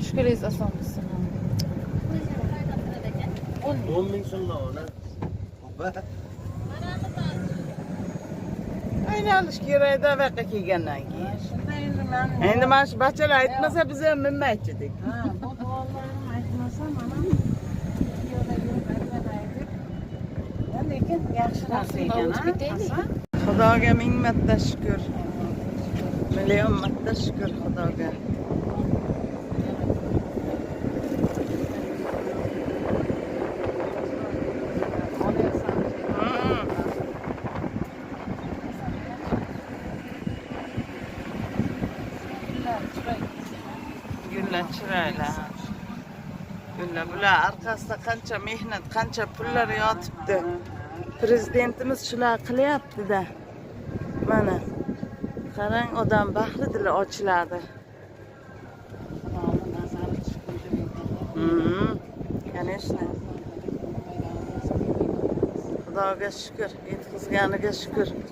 Şükürüz asan mısın? 10 ming so'mdan ona. Aylanış kirayda vaqqa kelgandan keyin. Endi mana shu bachalar aytmasa biz ham minmaychidik. Ha, bu dualarım aytmasa mana videoda yurib aytmaydi. Ya lekin yaxshi narsa ekan, ha? Xudoga ming marta shukr. Million marta shukr Xudoga. Gullar chiroyli. Gullar bular orqasida qancha mehnat, qancha pullar yotibdi. Prezidentimiz shular qilyapti-da. Mana qarang, odam bahri dili ochiladi. Конечно. Xudoga shukr, yetkazganiga shukr.